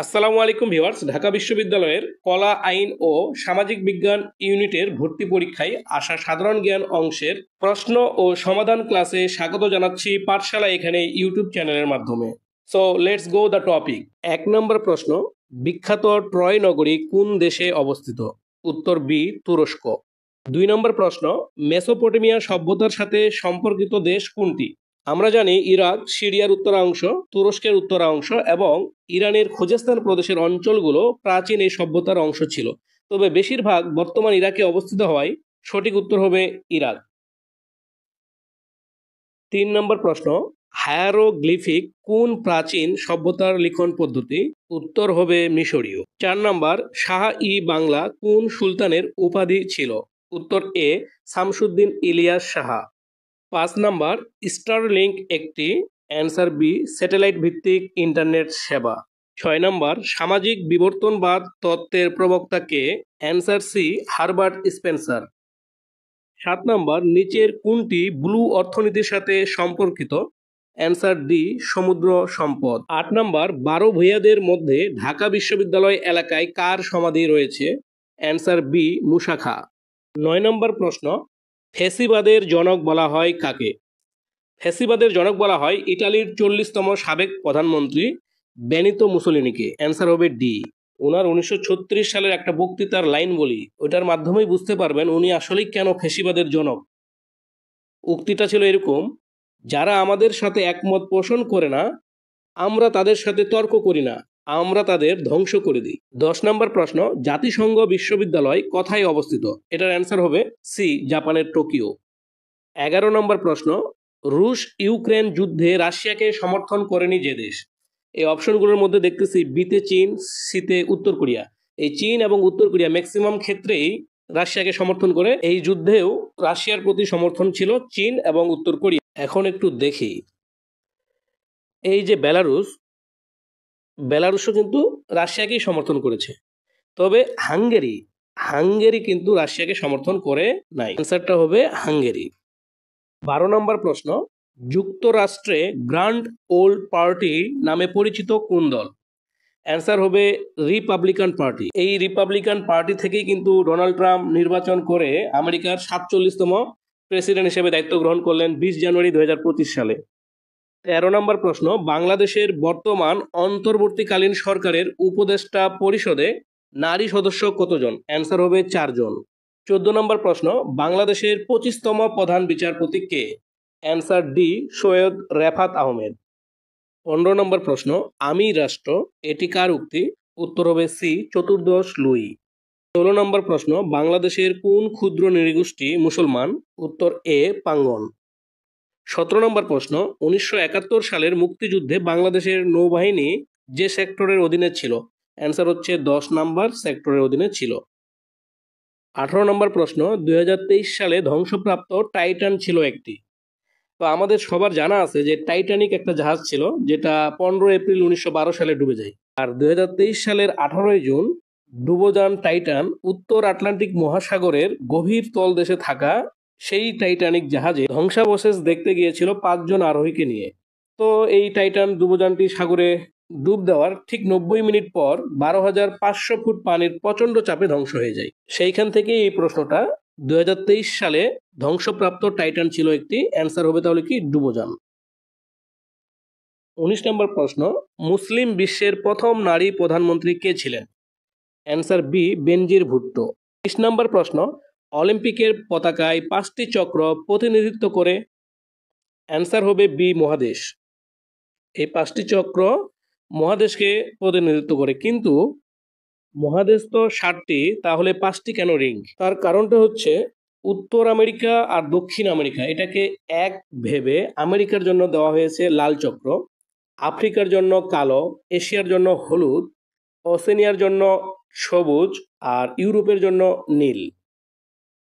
আসসালামু আলাইকুম ভিউয়ার্স। ঢাকা বিশ্ববিদ্যালয়ের কলা, আইন ও সামাজিক বিজ্ঞান ইউনিটের ভর্তি পরীক্ষায় আসা সাধারণ জ্ঞান অংশের প্রশ্ন ও সমাধান ক্লাসে স্বাগত জানাচ্ছি পাঠশালা এখানে ইউটিউব চ্যানেলের মাধ্যমে। So let's go the topic. 1 নম্বর প্রশ্ন, বিখ্যাত ট্রয় নগরী কোন দেশে অবস্থিত? উত্তর বি, তুরস্ক। 2 নম্বর প্রশ্ন, মেসোপটেমিয়া সভ্যতার সাথে সম্পর্কিত দেশ কোনটি? আমরা জানি ইরাক সিরিয়ার উত্তরাংশ, তুরস্কের উত্তরাংশ এবং ইরানের খুজেস্তান প্রদেশের অঞ্চলগুলো প্রাচীন এই সভ্যতার অংশ ছিল। তবে বেশিরভাগ বর্তমান ইরাকে অবস্থিত হওয়ায় সঠিক উত্তর হবে ইরাক। 3 নম্বর প্রশ্ন, হায়ারোগ্লিফিক কোন প্রাচীন সভ্যতার লিখন পদ্ধতি? উত্তর হবে মিশরীয়। 4 নম্বর, শাহ-ই বাংলা কোন সুলতানের উপাধি ছিল? উত্তর A, Shamsuddin Ilyas Shah. 5 number, Starlink একটি, অ্যান্সার বি, স্যাটেলাইট ভিত্তিক ইন্টারনেট সেবা। 6 নাম্বার, সামাজিক বিবর্তনবাদ তত্ত্বের প্রবক্তা কে? Answer C, Herbert Spencer. 7 number, নিচের কোনটি ব্লু অর্থনীতির সাথে সম্পর্কিত? অ্যান্সার ডি, সমুদ্র সম্পদ। 8 নাম্বার, 12 ভূঁইয়াদের মধ্যে ঢাকা বিশ্ববিদ্যালয় এলাকায় কার সমাধি রয়েছে? অ্যান্সার বি, মুসা খাঁ। 9 নম্বর প্রশ্ন, ফ্যাসিবাদের জনক বলা হয় কাকে? ফ্যাসিবাদের জনক বলা হয় ইটালির 40তম সাবেক প্রধানমন্ত্রী বেনিতো মুসোলিনিকে। অ্যান্সার হবে ডি। ওনার 1936 সালের একটা বক্তৃতার লাইন বলি, ওটার মাধ্যমেই বুঝতে পারবেন উনি আসলেই কেন ফ্যাসিবাদের জনক। উক্তিটা ছিল এরকম: যারা আমাদের সাথে একমত পোষণ করে না, আমরা তাদের সাথে তর্ক করি না, আমরা তাদের ধ্বংস করে দিই। 10 নম্বর প্রশ্ন, জাতিসংঘ বিশ্ববিদ্যালয় কোথায় অবস্থিত? এটার অ্যান্সার হবে সি, জাপানের টোকিও। 11 নম্বর প্রশ্ন, রুশ ইউক্রেন যুদ্ধে রাশিয়াকে সমর্থন করেনি যে দেশ? এই অপশনগুলোর মধ্যে দেখতেছি বিতে চীন, সিতে উত্তর কোরিয়া। এই চীন এবং উত্তর কোরিয়া ম্যাক্সিমাম ক্ষেত্রেই রাশিয়াকে সমর্থন করে। এই যুদ্ধেও রাশিয়ার প্রতি সমর্থন ছিল চীন এবং উত্তর কোরিয়া। এখন একটু দেখি, এই যে বেলারুশও কিন্তু রাশিয়াকেই সমর্থন করেছে। তবে হাঙ্গেরি কিন্তু রাশিয়াকে সমর্থন করে নাই। অ্যান্সারটা হবে হাঙ্গেরি। 12 নম্বর প্রশ্ন, যুক্তরাষ্ট্রে গ্র্যান্ড ওল্ড পার্টি নামে পরিচিত কোন দল? অ্যান্সার হবে রিপাবলিকান পার্টি। এই রিপাবলিকান পার্টি থেকেই কিন্তু ডোনাল্ড ট্রাম্প নির্বাচন করে আমেরিকার 47তম প্রেসিডেন্ট হিসেবে দায়িত্ব গ্রহণ করলেন 20 জানুয়ারি 2025 সালে। 13 নম্বর প্রশ্ন, বাংলাদেশের বর্তমান অন্তর্বর্তীকালীন সরকারের উপদেষ্টা পরিষদে নারী সদস্য কতজন? অ্যান্সার হবে 4 জন। 14 নম্বর প্রশ্ন, বাংলাদেশের 25তম প্রধান বিচারপতি কে? Answer D, Syed Refat Ahmed. 15 number প্রশ্ন, আমি রাষ্ট্র এটি কার উক্তি? উত্তর হবে সি, চতুর্দশ লুই। 16 নম্বর প্রশ্ন, বাংলাদেশের কোন ক্ষুদ্র নৃগোষ্ঠী মুসলমান? উত্তর এ, পাঙ্গন। 17 নম্বর প্রশ্ন, 1971 সালের মুক্তিযুদ্ধে বাংলাদেশের নৌবাহিনী যে সেক্টরের অধীনে ছিল? অ্যান্সার হচ্ছে 10 নম্বর সেক্টরের অধীনে ছিল। 18 নম্বর প্রশ্ন, 2023 সালে ধ্বংসপ্রাপ্ত টাইটান ছিল একটি। তো আমাদের সবার জানা আছে যে টাইটানিক একটা জাহাজ ছিল, যেটা 15 এপ্রিল 1912 সালে ডুবে যায়। আর 2023 সালের 18 জুন ডুবোযান টাইটান উত্তর আটলান্টিক মহাসাগরের গভীর তলদেশে থাকা সেই টাইটানিক জাহাজে ধ্বংসাবশেষ দেখতে গিয়েছিল 5 জন আরোহীকে নিয়ে। তো এই টাইটান ডুবোযানটি সাগরে ডুব দেওয়ার ঠিক 90 মিনিট পর 12,500 ফুট পানির প্রচন্ড চাপে ধ্বংস হয়ে যায়। সেইখান থেকে এই প্রশ্নটা, 2023 সালে ধ্বংসপ্রাপ্ত টাইটান ছিল একটি। অ্যান্সার হবে তাহলে কি, ডুবোযান। 19 নম্বর প্রশ্ন, মুসলিম বিশ্বের প্রথম নারী প্রধানমন্ত্রী কে ছিলেন? অ্যান্সার বি, বেনজির ভুট্টো। 20 নম্বর প্রশ্ন, অলিম্পিকের পতাকায় 5টি চক্র প্রতিনিধিত্ব করে? অ্যান্সার হবে বি, মহাদেশ। এই 5টি চক্র মহাদেশকে প্রতিনিধিত্ব করে, কিন্তু মহাদেশ তো 7টি, তাহলে 5টি কেন রিং? তার কারণটা হচ্ছে উত্তর আমেরিকা আর দক্ষিণ আমেরিকা এটাকে এক ভেবে আমেরিকার জন্য দেওয়া হয়েছে লাল চক্র, আফ্রিকার জন্য কালো, এশিয়ার জন্য হলুদ, ওশেনিয়ার জন্য সবুজ আর ইউরোপের জন্য নীল।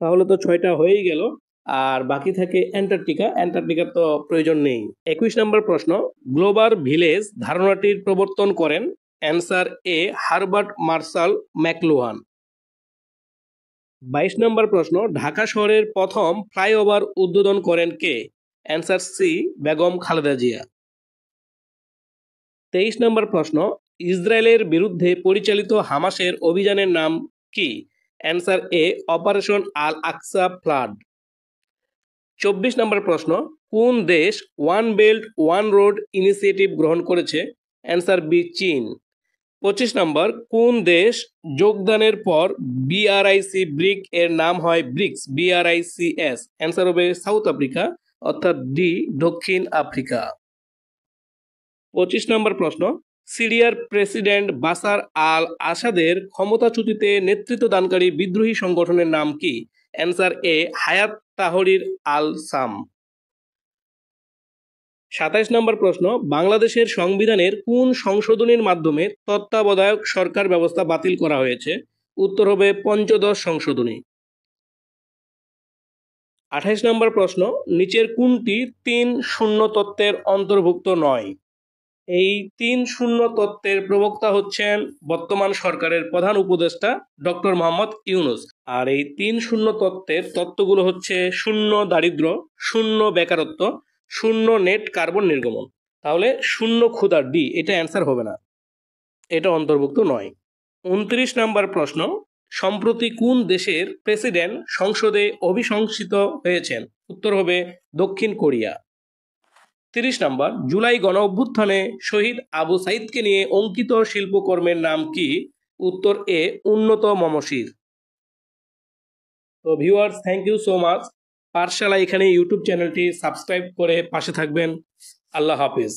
তাহলে তো 6টা হয়েই গেল, আর বাকি থাকে অ্যান্টার্কটিকার তো প্রয়োজন নেই। 21 নম্বর প্রশ্ন, গ্লোবাল ভিলেজ ধারণাটির প্রবর্তন করেন? Answer A, Herbert Marshall McLuhan. 22 number প্রশ্ন, ঢাকা শহরের প্রথম ফ্লাইওভার উদ্বোধন করেন কে? Answer C, Begum Khaleda Zia. 23 number প্রশ্ন, ইসরায়েলের বিরুদ্ধে পরিচালিত হামাসের অভিযানের নাম কি? Answer A, operation Al Aqsa flood. 24 number প্রশ্ন, কোন দেশ one belt one road initiative গ্রহণ করেছে? অ্যান্সার বি, চীন। 25 নম্বর, কোন দেশ যোগদানের পর বিআরআইসি ব্রিক এর নাম হয় ব্রিক্স, BRICS? অ্যান্সার হবে সাউথ আফ্রিকা, অর্থাৎ ডি, দক্ষিণ আফ্রিকা। 25 নম্বর প্রশ্ন, সিরিয়ার প্রেসিডেন্ট বাশার আল আসাদের ক্ষমতাচ্যুতিতে নেতৃত্ব দানকারী বিদ্রোহী সংগঠনের নাম কি? অ্যান্সার এ, হায়াত তাহরির আল সাম। 27 নম্বর প্রশ্ন, বাংলাদেশের সংবিধানের কোন সংশোধনীর মাধ্যমে তত্ত্বাবধায়ক সরকার ব্যবস্থা বাতিল করা হয়েছে? উত্তর হবে পঞ্চদশ সংশোধনী। 28 নম্বর প্রশ্ন, নিচের কোনটি 3-0 তত্ত্বের অন্তর্ভুক্ত নয়? এই 3-0 তত্ত্বের প্রবক্তা হচ্ছেন বর্তমান সরকারের প্রধান উপদেষ্টা ডক্টর মোহাম্মদ ইউনূস। আর এই 3-0 তত্ত্বের তত্ত্বগুলো হচ্ছে 0 দারিদ্র্য, 0 বেকারত্ব, 0 নেট কার্বন নির্গমন। তাহলে 0 ক্ষুধা, ডি, এটা অ্যান্সার হবে না, এটা অন্তর্ভুক্ত নয়। 29 নম্বর প্রশ্ন, সম্প্রতি কোন দেশের প্রেসিডেন্ট সংসদে অভিশংসিত হয়েছেন? উত্তর হবে দক্ষিণ কোরিয়া। 30 নম্বর, জুলাই গণ অভ্যুত্থানে শহীদ আবু সাইদকে নিয়ে অঙ্কিত শিল্পকর্মের নাম কি? উত্তর এ, উন্নত মমশির। তো viewers, thank you so much. পাঠশালা এখানে ইউটিউব চ্যানেলটি সাবস্ক্রাইব করে পাশে থাকবেন। আল্লাহ হাফিজ।